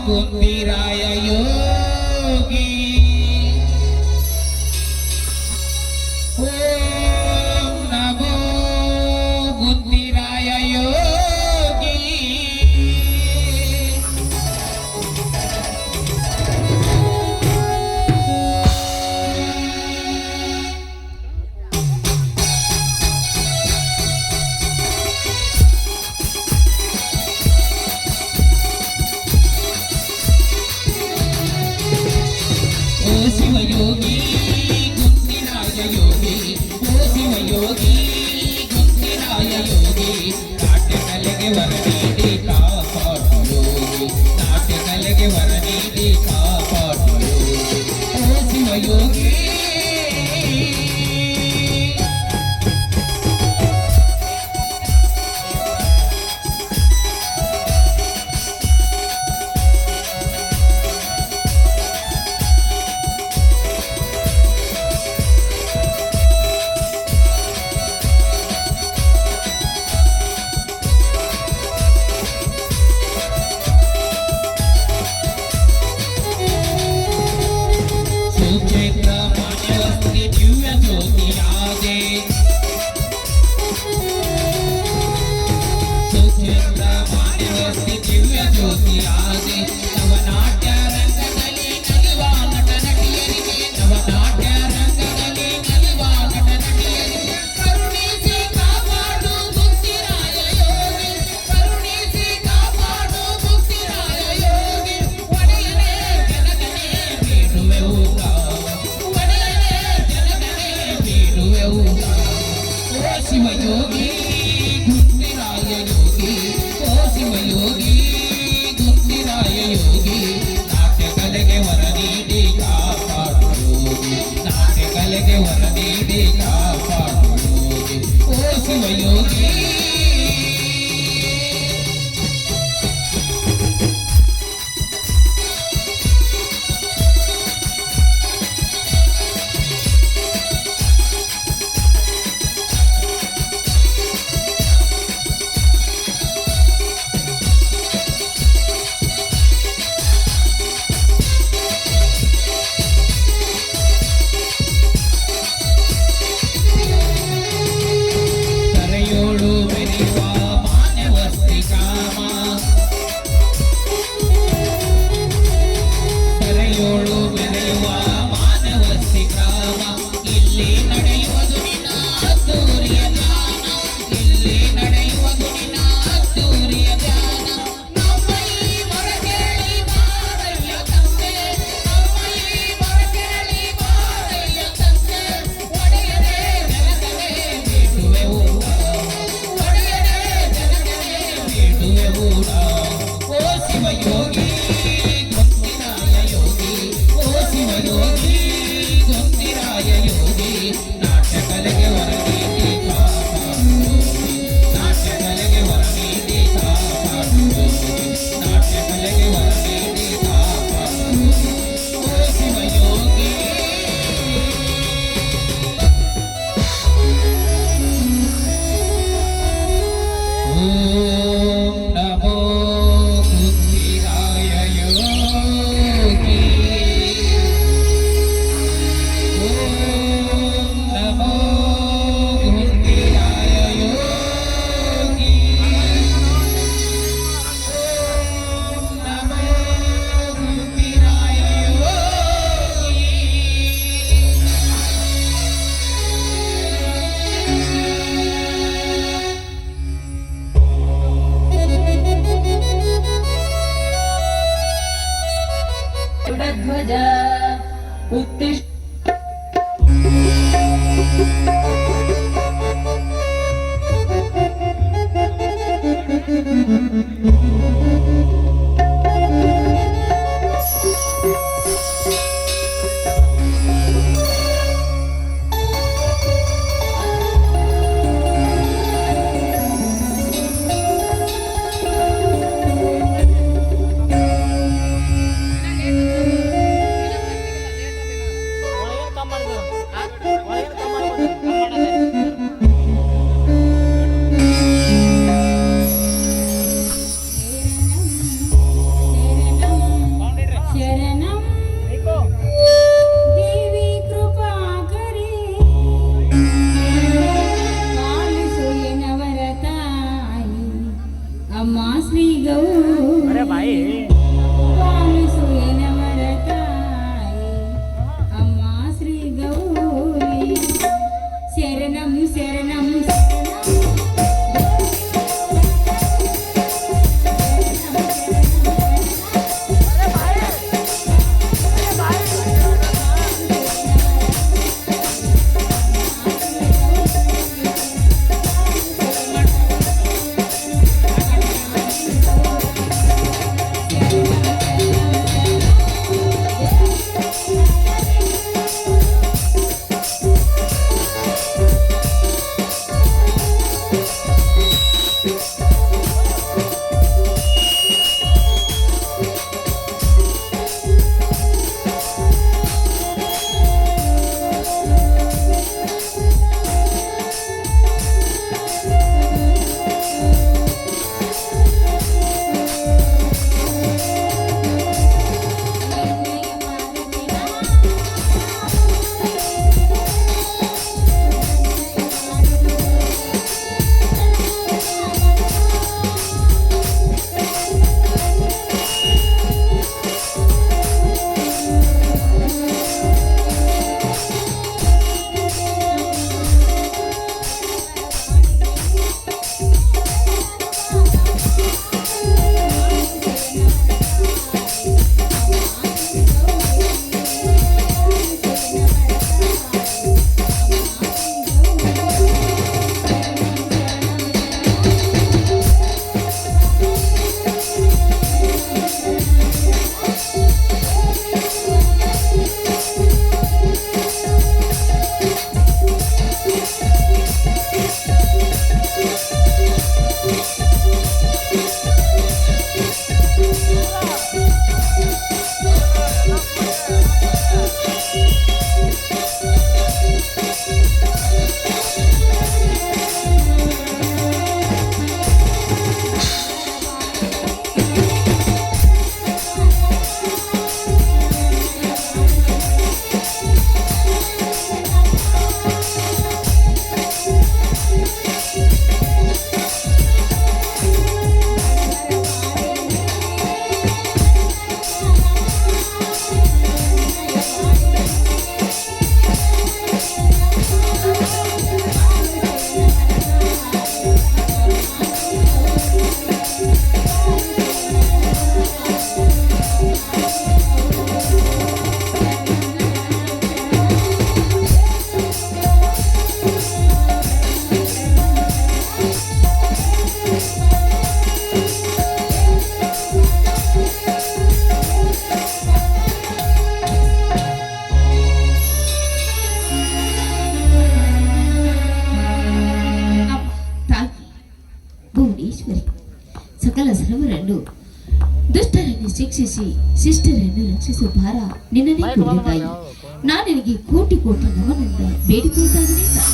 ಕುಂದಿರಾಯ ಯೋಗಿ ಓಂ ನಮೋ ಕುಂದಿರಾಯ ಯೋಗಿ ಶಿವಯೋಗಿ ಗುಂದಿರಾಯ ಯೋಗಿ ಓ ಶಿವಯೋಗಿ ಗುಂದಿರಾಯ ಯೋಗಿ ನಾಟ್ಯ ಕಲೆಗೆ ವರ ನೀಡಿ ಕಾಪಾಡು ಯೋಗಿ ನಾಟ್ಯ ಕಲೆಗೆ ವರ ನೀಡಿ ಕಾಪಾಡು ಯೋಗಿ ಓ ಶಿವಯೋಗಿ ಶಿವಯೋಗಿ ಗುಂದಿರಾಯ ಯೋಗಿ ಓ ಶಿವಯೋಗಿ ಗುಂದಿರಾಯ ಯೋಗಿ ನಾಟ್ಯ ಕಲೆಗೆ ವರ ನೀಡಿ ಕಾಪಾಡು ಯೋಗಿ ನಾಟ್ಯ ಕಲೆಗೆ ವರ ನೀಡಿ ಕಾಪಾಡು ಯೋಗಿ ಓ ಶಿವಯೋಗಿ ध्वज उत्तिष्ठ ಉಳಿಸಿ ಶಿಷ್ಟರನ್ನು ರಕ್ಷಿಸುವ ಭಾರ ನಿನ್ನನ್ನೇ ಕೊಡುವೆ ತಾಯಿ. ನಾನು ನಿನಗೆ ಕೋಟಿ ಕೋಟಿ ನಮನಿಂದ ಬೇಡಿಕೊಳ್ತಾ ಇದ್ದೀನಿ ತಾಯಿ.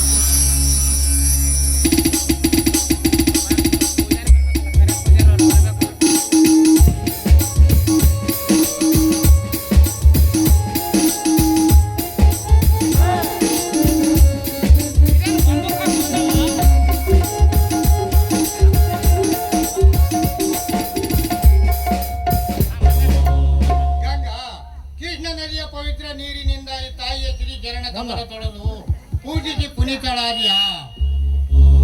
ಪವಿತ್ರ ನೀರಿನಿಂದ ಈ ತಾಯಿಯ ಶ್ರೀ ಚರಣ ಕಮಲ ತೊಳೆದು ಪೂಜೆಗೆ ಪುನೀತಳಾದಿಯಾ?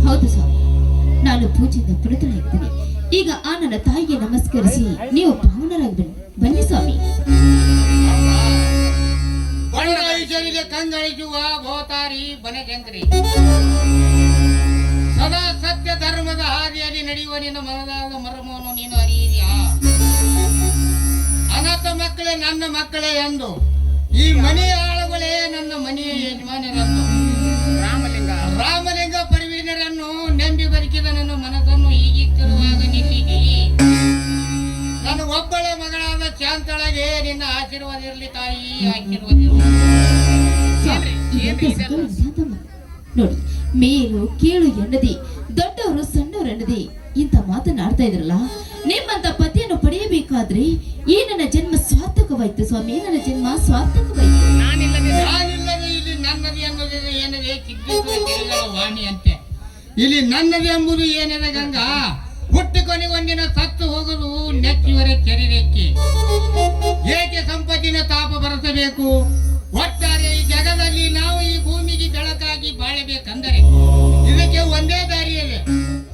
ಹೌದು ಸ್ವಾಮಿ, ನಾನು ಪೂಜೆಯಿಂದ ಪುನೀತನಾಗಿದ್ದೀನಿ. ಈಗ ಆ ನನ್ನ ತಾಯಿಗೆ ನಮಸ್ಕರಿಸಿ ನೀವು ಪಾವನರಾಗಿ ಬನ್ನಿ ಸ್ವಾಮಿ. ಬಡರೈತರಿಗೆ ಕಂಗಳಿಸುವ ಗೋತಾರಿ ಬನಶಂಕರಿ, ಸದಾ ಸತ್ಯ ಧರ್ಮದ ಹಾದಿಯಲ್ಲಿ ನಡೆಯುವ ನಿನ್ನ ಮನದಾದ ಮರ್ಮವನ್ನು ನೀನು ಅರಿಯಿದ್ಯಾ? ಅನಾಥ ಮಕ್ಕಳೇ ನನ್ನ ಮಕ್ಕಳೇ ಎಂದು, ಈ ಮನೆಯ ಆಳುಗಳೇ ನನ್ನ ಮನೆಯ ಯಜಮಾನರನ್ನು, ರಾಮಲಿಂಗ ಪರಿವೀರರನ್ನು ನಂಬಿ ಬದುಕಿದ ನನ್ನ ಮನಸ್ಸನ್ನು ಹೀಗಿತ್ತಿರುವಾಗ ನಿಲ್ಲಿಗೆ ನನ್ನ ಒಬ್ಬಳ ಮಗಳಾದ ಶಾಂತಳಗೆ ನಿನ್ನ ಆಶೀರ್ವಾದ ಇರಲಿ ತಾಯಿ, ಆಶೀರ್ವಾದ ನೋಡಿ, ಮೇಲು ಕೇಳು ಎನ್ನದೆ ದೊಡ್ಡವರು ಸಣ್ಣವರು ಎನ್ನದೆ ಇಂಥ ಮಾತನಾಡ್ತಾ ಇದ್ರಲ್ಲ. ನಿಮ್ಮಂತ ಪತಿಯನ್ನು ಪಡೆಯಬೇಕಾದ್ರೆ ಈ ನನ್ನ ಜನ್ಮ ಸಾರ್ಥಕವಾಯ್ತು ಸ್ವಾಮಿ, ನನ್ನ ಜನ್ಮ ಸಾರ್ಥಕವಾಯ್ತು. ನಾನಿಲ್ಲದೆ ಇಲ್ಲಿ ನನ್ನದು ಅನ್ನೋದು ಏನಿದೆ ಕಿದ್ದ ವಾಣಿ ಅಂತೆ. ಇಲ್ಲಿ ನನ್ನದು ಎಂಬುದು ಏನಿದೆ ಗಂಗಾ, ಹುಟ್ಟಿ ಕೊನೆಗೊಂದಿನ ಸತ್ತು ಹೋಗುದು ನೆಚ್ಚಿವರೆ ಕೆರಿರೆಕ್ಕಿ. ಏಕೆ ಸಂಪತ್ತಿನ ತಾಪ ಬರೆಸಬೇಕು? ಒಟ್ಟಾರೆ ಈ ಜಗದಲ್ಲಿ ನಾವು ಈ ಭೂಮಿಗೆ ಬೆಳಕಾಗಿ ಬಾಳಬೇಕಂದರೆ ಇದಕ್ಕೆ ಒಂದೇ ದಾರಿಯಿದೆ.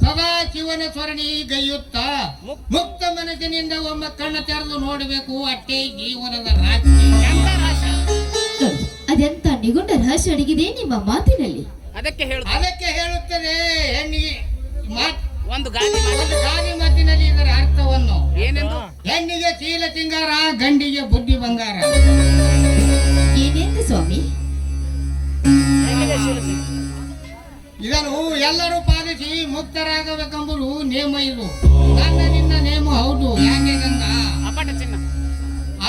ಸದಾ ಶಿವನ ಸ್ವರಣಿ ಗೈಯುತ್ತ ಮುಕ್ತ ಮನಸ್ಸಿನಿಂದ ಒಮ್ಮ ಕಣ್ಣ ತೆರೆದು ನೋಡಬೇಕು. ಅಟ್ಟೆ ಜೀವನದ ಅದೆಂತ ನಿಗುಂಡ ರಹಸ್ಯ ಅಡಗಿದೆ ನಿಮ್ಮ ಮಾತಿನಲ್ಲಿ. ಅದಕ್ಕೆ ಹೇಳುತ್ತದೆ ಹೆಣ್ಣಿಗೆ ಒಂದು ಗಾದಿ ಮಾತಿನಲ್ಲಿ ಇದರ ಅರ್ಥವನ್ನು ಏನೆಂದು. ಹೆಣ್ಣಿಗೆ ಶೀಲ ಸಿಂಗಾರ, ಗಂಡಿಗೆ ಬುದ್ಧಿ ಬಂಗಾರ. ಏನೆಂದು ಸ್ವಾಮಿ? ಇದನ್ನು ಎಲ್ಲರೂ ಪಾಲಿಸಿ ಮುಕ್ತರಾಗಬೇಕೆಂಬುದು ನೇಮ. ಇದು ನನ್ನ ನಿನ್ನ ನೇಮ ಹೌದು. ಯಾಕೆ ಗಂಗಾ?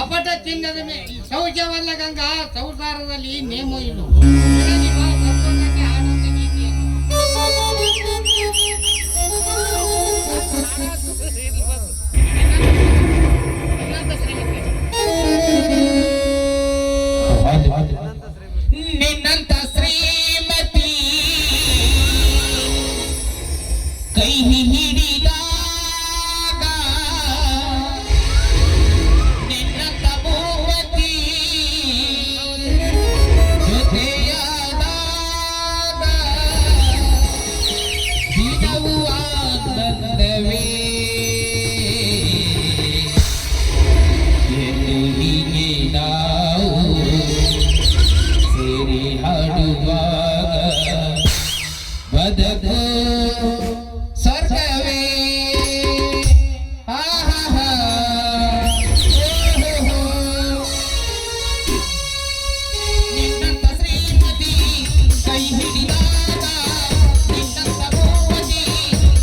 ಅಪಟ ಚಿನ್ನದ ಶೌಚವಲ್ಲ ಗಂಗಾ, ಸಂಸಾರದಲ್ಲಿ ನೇಮ ಇದು. ನಿನ್ನಂತ ಶ್ರೀಮತಿ ಕೈ ಹಿಡಿದಾಗ ನಿನ್ನಂತ ಮೂವತಿ ಜೊತೆಯಾದಾಗ ದಿನವೂ ಆನಂದವೇ. ಎಂದು ಹೀಗೆ ನಾವು ಸೇರಿ ಹಾಡುವಾಗ ಬದಕು ಸ್ವರ್ಗವೇ. ನಿನ್ನಂತ ಶ್ರೀಮತಿ ಕೈ ಹಿಡಿದಾಗ ನಿನ್ನಂತ ಮೂವತಿ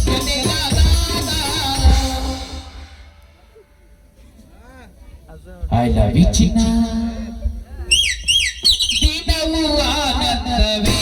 ಜೊತೆಗಾದಾಗ I love you ಚಿನ್ನ, ದಿನವೂ ಆನಂದವೇ.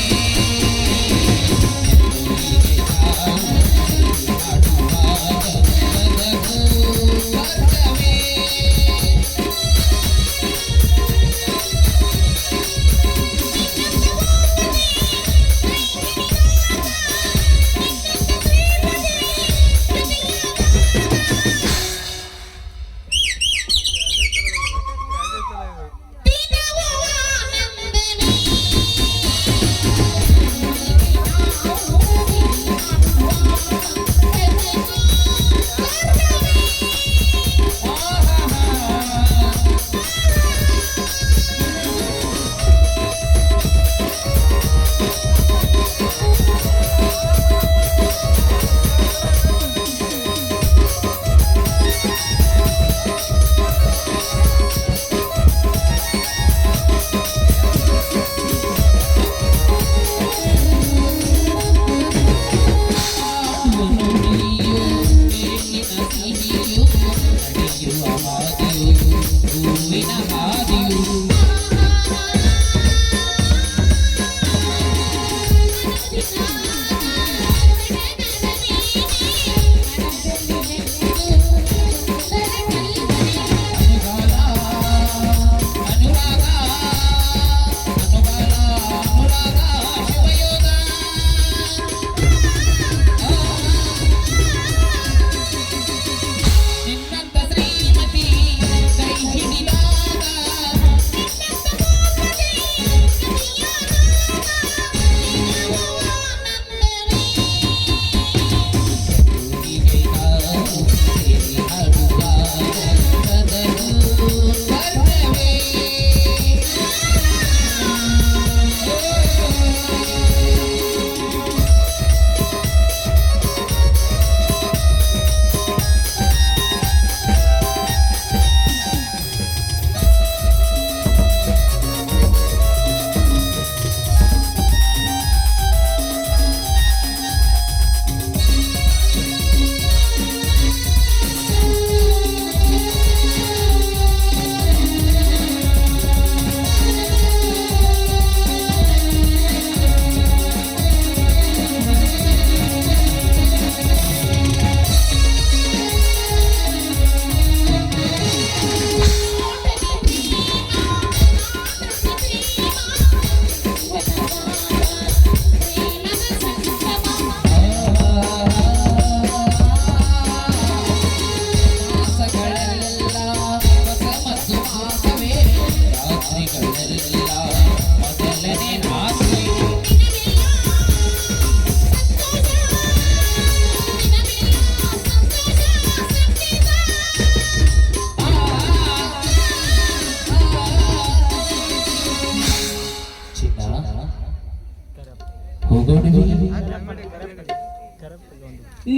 ಗೊಡವಿ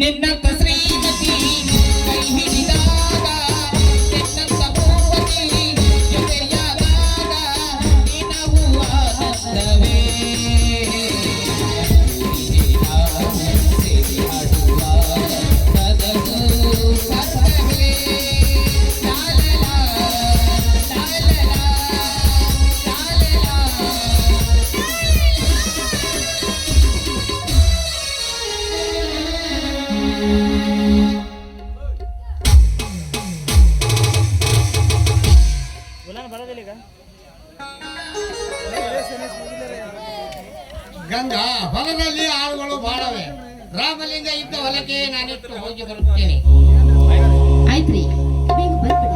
ನಿನ್ನಂತ ಶ್ರೀಮತಿ ಕೈ ಹಿಡಿದಾಗ ನಿನ್ನಂತ ಭೂಪತಿ ಜೊತೆಯಾದಾಗ ನಿನಗೂ ಆನಂದವೇ ಸೇರಿ ಆಡುವ ನನಗೂ ಸಂತವೇ ಲಾಲಲಾ ಲಾಲಲಾ ಲಾಲಲಾ ಗಂಗಾ ಹೊಲದಲ್ಲಿ ಆಳುಗಳು ಬಾಳವೆ. ರಾಮಲಿಂಗ ಇದ್ದ ಹೊಲಕ್ಕೆ ನಾನಿಟ್ಟು ಹೋಗಿ ಬರುತ್ತೇನೆ. ಆಯ್ತ್ರಿ, ಬೇಗ ಬರ್ಬಿಡಿ.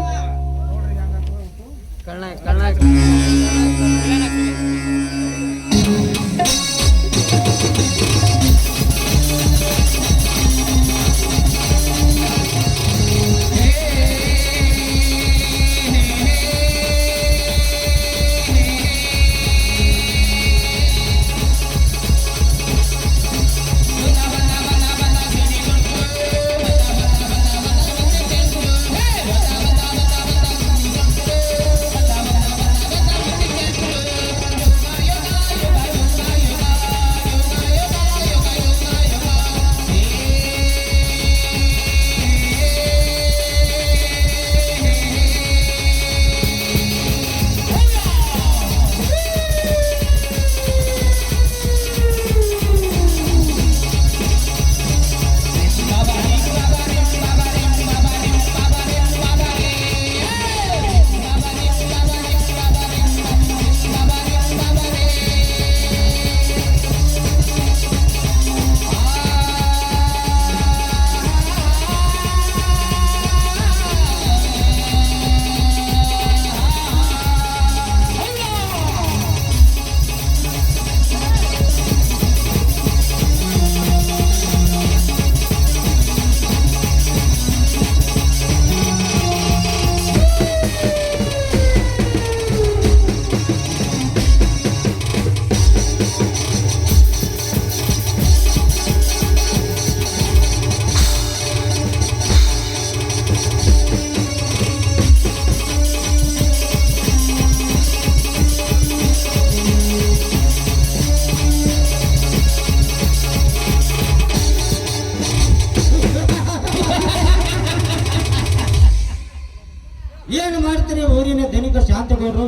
ಏನು ಮಾಡ್ತೀರಿ ಊರಿನ ಧನಿಕ ಶಾಂತಗೌಡರು?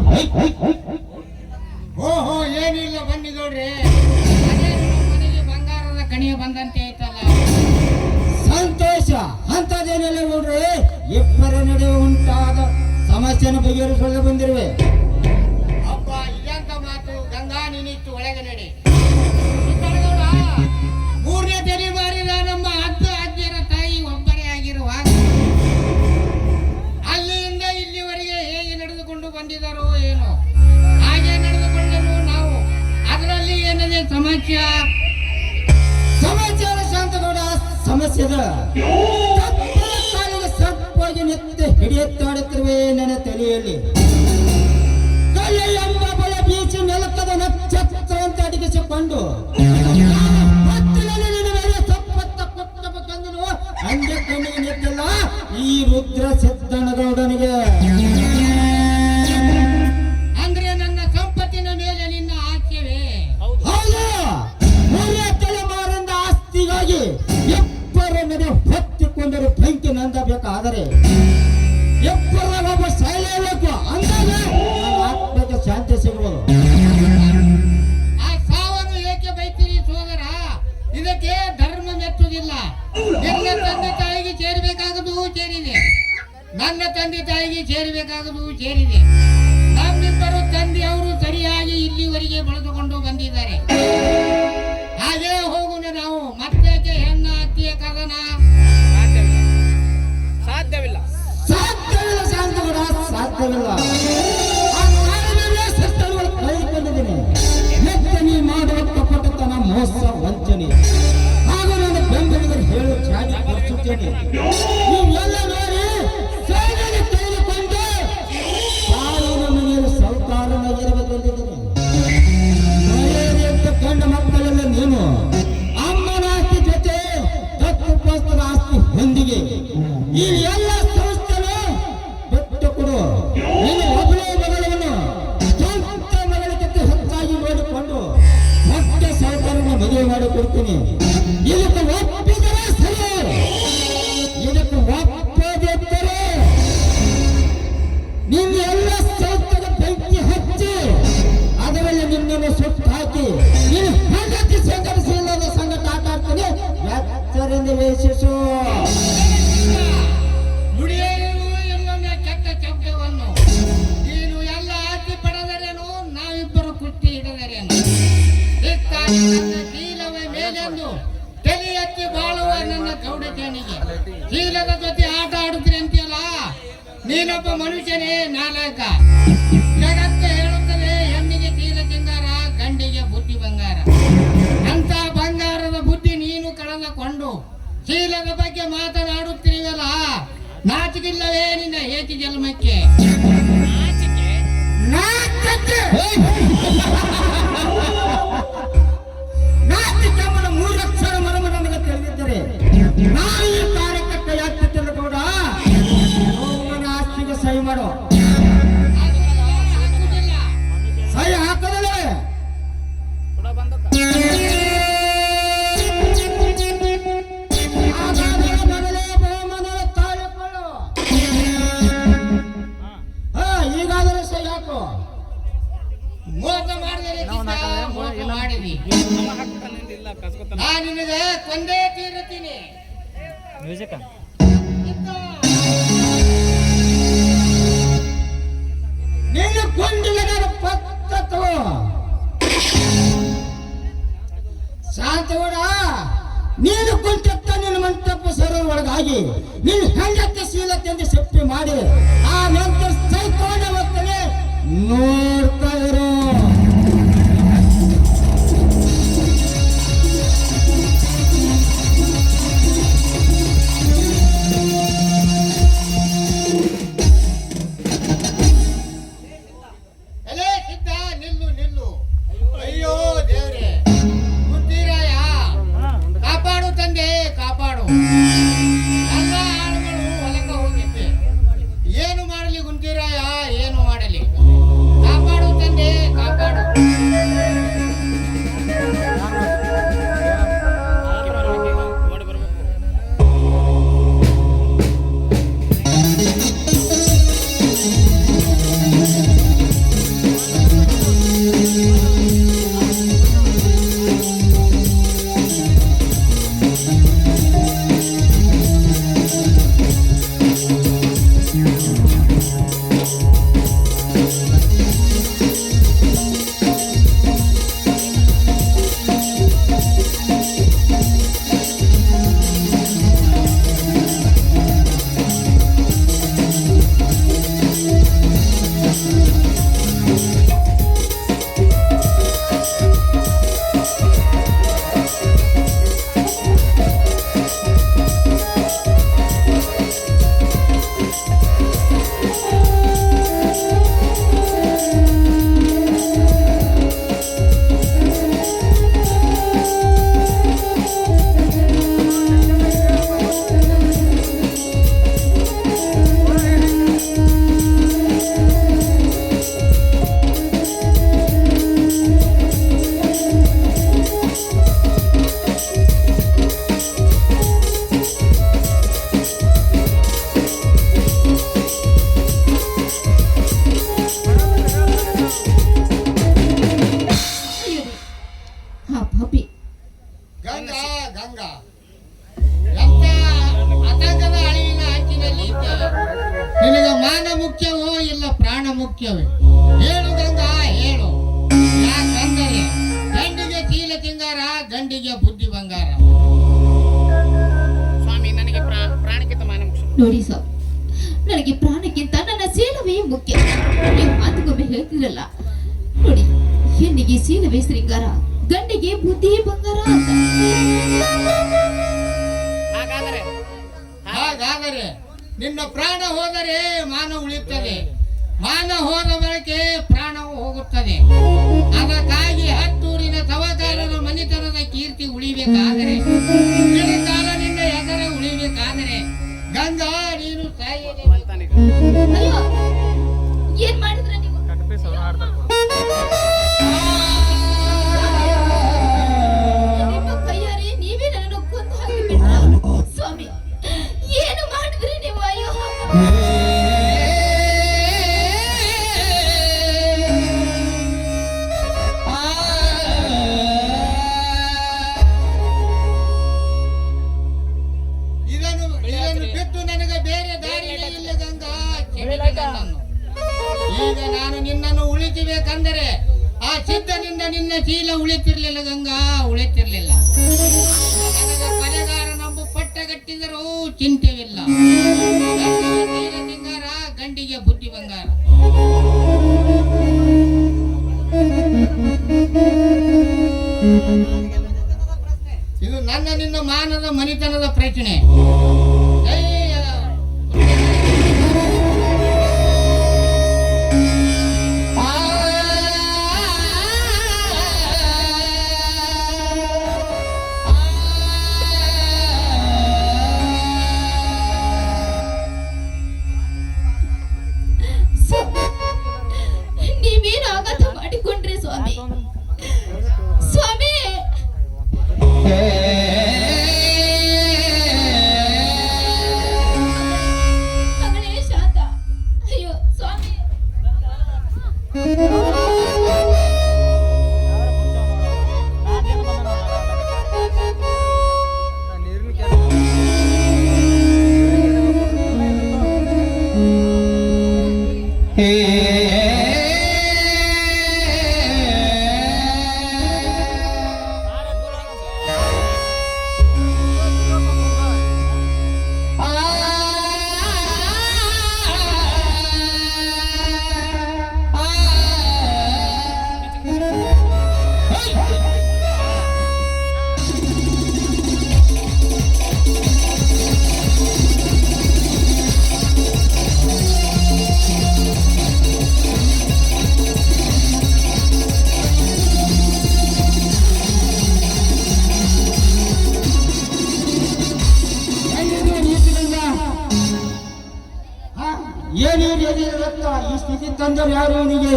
ಓಹೋ, ಏನಿಲ್ಲ ಬನ್ನಿ ಗೌಡ್ರೆ. ಅದೇ ನಿಮ್ಮ ಮನೆಗೆ ಬಂಗಾರದ ಕಣಿಯ ಬಂದಂತೆ ಐತಲ್ಲ. ಸಂತೋಷ. ಅಂತದೇನೆಲ್ಲ ನೋಡ್ರಿ, ಇಬ್ಬರ ನಡುವೆ ಉಂಟಾದ ಸಮಸ್ಯೆನ ಬಗೆಹರಿಸಲು ಬಂದಿರುವೆ. ಅಪ್ಪ, ಇದಂತ ಮಾತು. ಗಂಗಾ, ನೀನಿಟ್ಟು ಒಳಗೆ ನಡಿ. ಮೂರನೇ ತಲೆಮಾರಿನ ನಮ್ಮ ಅಜ್ಜಿಯರ ತಾಯಿ ಒಬ್ಬರೇ ಆಗಿರುವಾಗ ಅಲ್ಲಿಂದ ಇಲ್ಲಿವರೆಗೆ ಹೇಗೆ ನಡೆದುಕೊಂಡು ಬಂದಿದ್ದಾರೋ ಏನೋ, ಹಾಗೆ ನಡೆದುಕೊಂಡರು ನಾವು. ಅದರಲ್ಲಿ ಏನದೇ ಸಮಾಚಾರ ಶಾಂತಗೌಡ, ಸಮಸ್ಯೆದ ಸಪ್ಪವಾಗಿ ನಿಂತು ಹಿಡಿಯುತ್ತಾಡುತ್ತಿರುವೆ ನನ್ನ ತಲೆಯಲ್ಲಿ. ಕಲೆ ಎಂಬ ಬಲ ಬೀಚಿ ನೆಲಕದ ನಕ್ಷತ್ರ ಅಂತ ಅಡಗಿಸಿಕೊಂಡು ಹಂಗೆ ಕಣ್ಣಿಗೆ ನಿಂತಿಲ್ಲ ಈ ರುದ್ರ ಸಿದ್ದನಗೌಡನಿಗೆ. ಅಂದ್ರೆ ನನ್ನ ಸಂಪತ್ತಿನ ಮೇಲೆ ನಿನ್ನ ಆಸೆವೇ? ಹೌದು. ಮೂರನೇ ತಲೆಮಾರಿಂದ ಆಸ್ತಿಗಾಗಿ ಇಬ್ಬರ ನಡೆ ಹೊತ್ತಿಕೊಂಡರು ಬೆಂಕಿ ನಂದಬೇಕಾದರೆ ಇಬ್ಬರ ಒಬ್ಬ ಸಾಯಲೇಬೇಕು. ಅಂದಾಗ ನನ್ನ ಆತ್ಮಕ್ಕೆ ಶಾಂತಿ ಸಿಗುವುದು. ಆ ಸಾವನ್ನು ಏಕೆ ಬೈತೀರಿ ಸೋದರ? ಇದಕ್ಕೆ ಧರ್ಮ ಮೆಚ್ಚುವುದಿಲ್ಲ. ನಿನ್ನ ತಂದೆ ತಾಯಿಗೆ ಸೇರಬೇಕಾಗದು ಸೇರಿದೆ, ನನ್ನ ತಂದೆ ತಾಯಿಗೆ ಸೇರಬೇಕಾಗದು ಸೇರಿದೆ. ನಮ್ಮಿಬ್ಬರು ತಂದೆಯವರು ಸರಿಯಾಗಿ ಇಲ್ಲಿವರೆಗೆ ಬೆಳೆದುಕೊಂಡು ಬಂದಿದ್ದಾರೆ. ಹಾಗೆ ಹೋಗೋಣ ನಾವು. ಮತ್ತೆ ಹೆಣ್ಣ ಅತ್ತಿಯ ಕದನ ಸಾಧ್ಯವಿಲ್ಲ ಶಾಂತಗೌಡ, ಸಾಧ್ಯವಿಲ್ಲ. ಕಳೆದುಕೊಂಡಿದ್ದೀನಿ. ಮತ್ತೆ ನೀ ಮಾಡುವ ಕಪಟತನ, ಮೋಸ, ವಂಚನೆ ಹಾಗೂ ನನ್ನ ಬೆಂಬಲಿಗರು ಹೇಳು ಚಾಡಿ ಕೊಡಿಸುತ್ತೇನೆ. ನೀವೆಲ್ಲ ನೋಡಿ ಸೇವೆಗೆ ತೆಗೆದುಕೊಂಡು ಕಾನೂನ ಮನೆಯಲ್ಲಿ ಸೌಕಾರನಾಗಿರಬೇಕೆಂದಿದ್ದೀನಿ. ಗಂಡ ಮಕ್ಕಳೆಲ್ಲ ನೀನು ಕೊಡ್ತೀನಿ. ಇದಕ್ಕೆ ಒಪ್ಪಿದರೆ ಸರಿ, ಇದಕ್ಕೆ ಒಪ್ಪದಿದ್ದರೆ ನಿನ್ನ ಎಲ್ಲ ಸೌತದ ಬೆಂಕಿ ಹಚ್ಚಿ ಅದರಲ್ಲಿ ನಿನ್ನನ್ನು ಸುಟ್ಟು ಹಾಕಿ ನೀನು ಸಂಗತಿ ಸಂಘಟಿಸಿ ಇಲ್ಲದ ಸಂಗಟ ಆಟ ಆಡ್ತೀನಿ. ಎಚ್ಚರಿಂದ ವೇಷಿಸು. ನುಡಿಯಲು ಎಲ್ಲೊಂದು ಕೆಟ್ಟ ಶಬ್ದವನ್ನು ನೀನು ಎಲ್ಲ ಆಸ್ತಿ ಪಡೆದರೇನು, ನಾವಿಬ್ಬರು ಕುಟ್ಟಿ ಹಿಡಿದರೇನು. ಶೀಲವೇ ಮೇಲೆಂದು ತಲೆ ಎತ್ತಿ ಬಾಳುವ ನನ್ನ ಗೌಡಚನಿಗೆ ಶೀಲದ ಜೊತೆ ಆಟ ಆಡುತ್ತೀರಿ ಅಂತೀಯಲ್ಲ, ನೀನೊಬ್ಬ ಮನುಷ್ಯನೇ ನಾಲಾಯಕ. ಜಗತ್ತು ಹೇಳುತ್ತದೆ ಹೆಣ್ಣಿಗೆ ಶೀಲ ಸಿಂಗಾರ, ಗಂಡಿಗೆ ಬುದ್ಧಿ ಬಂಗಾರ. ಅಂತ ಬಂಗಾರದ ಬುದ್ಧಿ ನೀನು ಕಳೆದುಕೊಂಡು ಶೀಲದ ಬಗ್ಗೆ ಮಾತನಾಡುತ್ತೀವಲ್ಲ, ನಾಚಿಕಿಲ್ಲವೇ ನಿನ್ನ ಏತಿ ಜನ್ಮಕ್ಕೆ? ನಾಚಿಕೆಂಬುದು 3 ಅಕ್ಷರ ಮರ್ಮ ನಮಗೆ ತಿಳಿದಿದ್ದರೆ ನಾನು ಈ ಕಾರ್ಯಕ್ಕೆ ಕೈ ಹಾಕ್ತಿದ್ದರು ಕೂಡ ಒಮ್ಮನ ಆಸ್ತಿಗೆ ಸಹಿ ಮಾಡು. ಸಹಿ ಹಾಕದಲ್ಲ ಈಗಾದರೂ ಸಹಿ ಹಾಕು. ಮೋಸ ಮಾಡಿದರೆ ಮೋಸ ಮಾಡಿದಿ, ನಾನು ನಿನಗೆ ಕೊಂದೇ ತೀರುತ್ತೀನಿ. ನಿನ್ನ ಕೊಂಡಿಗೆ ನಾನು ಪತ್ತ ಶಾಂತವಡ. ನೀನು ಕುಂಟತ್ತ ನಿನ್ನ ಮಂಟಪ ಸರ ಒಳಗಾಗಿ ನಿನ್ನ ಹೆಂಡತಿ ಶೀಲತೆ ಎಂದು ಸೆಪ್ಪಿ ಮಾಡಿ ಆ ನಂತರ ಸೈಕೋಣ ಹೋಗ್ತದೆ. ನೋಡ್ತಾ ಇರು. ಎಲೆ ಸಿದ್ಧ, ನಿಲ್ಲು ನಿಲ್ಲು. ಅಯ್ಯೋ ದೇವ್ರೆ, ಬುದ್ಧಿರಾಯ ಕಾಪಾಡು ತಂದೆ, ಕಾಪಾಡು. ಎಲ್ಲ ಆಳುಗಳು ಹೊಲಕ ಹೋಗಿದ್ದೆ, ಏನು ಮಾಡಲಿ ಗುಂತಿರಾಯ, ಏನು ಮಾಡಲಿ? ಕಾಪಾಡು ತಂದೆ, ಕಾಪಾಡು. ಗಂಗಾ ಗಂಗಾ ಎಂತ ಆತಂಕದ ಅಳಿವಿನ ಹಕ್ಕಿನಲ್ಲಿ ಇದ್ದೇವೆ. ನಿನಗೆ ಮಾನ ಮುಖ್ಯವೋ ಇಲ್ಲ ಪ್ರಾಣ ಮುಖ್ಯವೇ? ಹೇಳು ಗಂಗಾ, ಹೇಳು. ಯಾಕಂದರೆ ಗಂಡಿಗೆ ಚೀಲ ಸಿಂಗಾರ, ಗಂಡಿಗೆ ಬುದ್ಧಿ ಬಂಗಾರ. ಸ್ವಾಮಿ, ನನಗೆ ಪ್ರಾಣಕ್ಕಿಂತ ಮಾನ ಮುಖ್ಯ. ನೋಡಿ ಸರ್, ನನಗೆ ಪ್ರಾಣಕ್ಕಿಂತ ನನ್ನ ಶೀಲವೇ ಮುಖ್ಯ. ನೀವು ಮಾತುಗೊಮ್ಮೆ ಹೇಳ್ತಿರಲ್ಲ ನೋಡಿ, ಹೆಣ್ಣಿಗೆ ಶೀಲವೇ ಶೃಂಗಾರ, ಗಂಡಿಗೆ ಬುದ್ಧಿ ಬಂಗಾರ ಅಂತ. ಹಾಗಾದರೆ ನಿನ್ನ ಪ್ರಾಣ ಹೋದರೆ ಮಾನ ಉಳಿಯುತ್ತದೆ, ಮಾನ ಹೋದ ಬಳಿಕೆ ಪ್ರಾಣವು ಹೋಗುತ್ತದೆ. ಅದಕ್ಕಾಗಿ ಹತ್ತೂರಿನ ಸವಕಾರರ ಮನೆತನದ ಕೀರ್ತಿ ಉಳಿಬೇಕಾದರೆ, ಕಾಲದಿಂದ ಹೆಸರ ಉಳಿಬೇಕಾದರೆ ಗಂಗಾ ನೀನು ಸಾಯಲೇಬೇಕು. ಅಯ್ಯೋ, ಏನ್ ಮಾಡಿದ್ರ ನೀವು? ನಿಮ್ಮ ಕೈ ಈಗ ನಾನು ನಿನ್ನನ್ನು ಉಳಿಸಬೇಕಂದರೆ ಆ ಸಿದ್ಧನಿಂದ ನಿನ್ನ ಚೀಲ ಉಳಿತಿರ್ಲಿಲ್ಲ ಗಂಗಾ, ಉಳಿತಿರ್ಲಿಲ್ಲ. ನನಗೆ ಕೊಲೆಗಾರ ನಂಬು ಪಟ್ಟಗಟ್ಟಿದರೂ ಚಿಂತೆವಿಲ್ಲ. ಚೀಲ ಸಿಂಗಾರ, ಗಂಡಿಗೆ ಬುದ್ಧಿ ಬಂಗಾರ. ಇದು ನನ್ನ ನಿನ್ನ ಮಾನದ ಮನಿತನದ ಪ್ರಶ್ನೆ. ನೀವೇನು ಆಘಾತ ಮಾಡಿಕೊಂಡ್ರಿ ಸ್ವಾಮಿ? ಸ್ವಾಮಿ ಮಗಳೇ ಶಾಂತ. ಅಯ್ಯೋ ಸ್ವಾಮಿ. ಈ ಸ್ಥಿತಿ ತಂದರು ಯಾರು ಇವನಿಗೆ?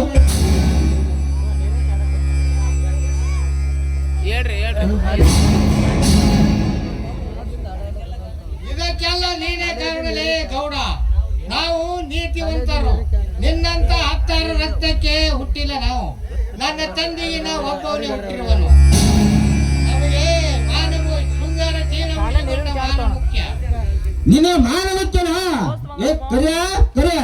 ಇದಕ್ಕೆಲ್ಲ ನೀನೇ ಕಾರಣಲೇ ಗೌಡ. ನಾವು ನೀತಿವಂತರು, ನಿನ್ನಂತ 10 ರಕ್ತಕ್ಕೆ ಹುಟ್ಟಿಲ್ಲ ನಾವು. ನನ್ನ ತಂದೆಗೆ ನಾವು ಒಬ್ಬವನೇ ಹುಟ್ಟಿರುವನು. ನಮಗೆ ಮಾನವ ಶೃಂಗಾರ ಜೀವನ ಮುಖ್ಯ. ನಿನ್ನ ಮಾನವತ್ತನ ಕರ್ಯ ಕರ್ಯ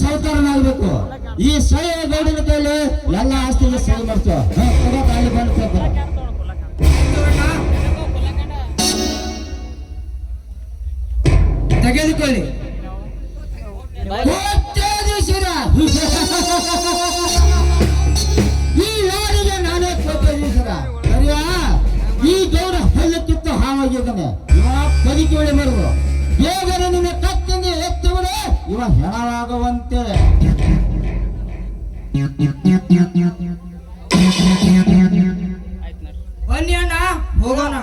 ಸಾವುಕಾರನಾಗಬೇಕು. ಈ ಸಹಿ ಗೌಡನ ಕೈಲಿ ಎಲ್ಲ ಆಸ್ತಿಗೆ ಸಹಿ ಮಾಡ್ತೇವೆ. ತೆಗೆದುಕೊಳ್ಳಿ. ಈ ನಾಡಿಗೆ ನಾನೇ ಕೋಟ್ಯಾಧೀಶರ. ಸರಿಯಾ? ಈ ಗೌಡ ಹಳ್ಳಕ್ಕಿತ್ತು ಹಾವಾಗಿದ್ದಾನೆ. ಇವ ಬದುಕಿ ಮರುವು ಬೇಗನೆ ನಿನ್ನ ಕತ್ತಿಂದ ಎತ್ತುವುದು ಇವ ಹೆಣವಾಗುವಂತೆ. ಬನ್ನಿ ಅಣ್ಣ ಹೋಗೋಣ.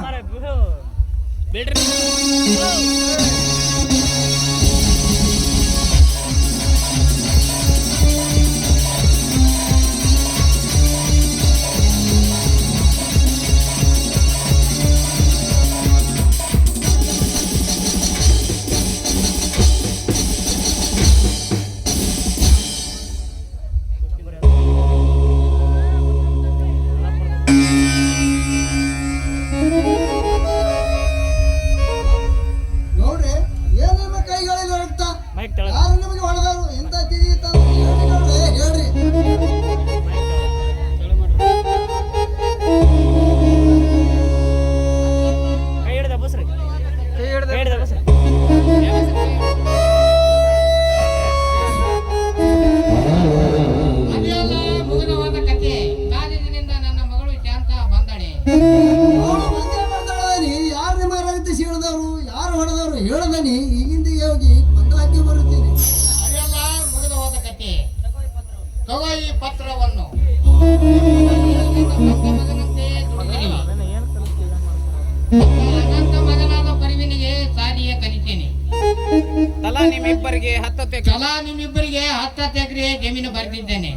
ನಿಮ್ಮಿಬ್ಬರಿಗೆ 10 ಎಕರೆ. ಚಲಾ ನಿಮ್ಮಿಬ್ಬರಿಗೆ 10 ಎಕರೆ ಜಮೀನು ಬರ್ತಿದ್ದೇನೆ.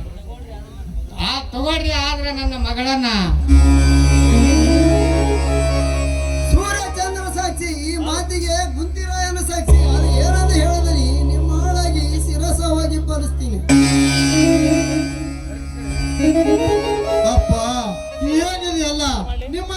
ತಗೊಳ್ರಿ, ಆದ್ರೆ ನನ್ನ ಮಗಳನ್ನ ಸೂರ್ಯಚಂದ್ರ ಸಾಕ್ಷಿ, ಈ ಮಾತಿಗೆ ಗುಂತಿರಾಯನ ಸಾಕ್ಷಿ. ಅದು ಏನಂತ ಹೇಳಿದ್ರಿ, ನಿಮ್ಮ ಹಾಳಾಗಿ ಶಿರಸವಾಗಿ ಪಾಲಿಸ್ತೀನಿ. ಅಪ್ಪ ಏನಿದೆ ಅಲ್ಲ ನಿಮ್ಮ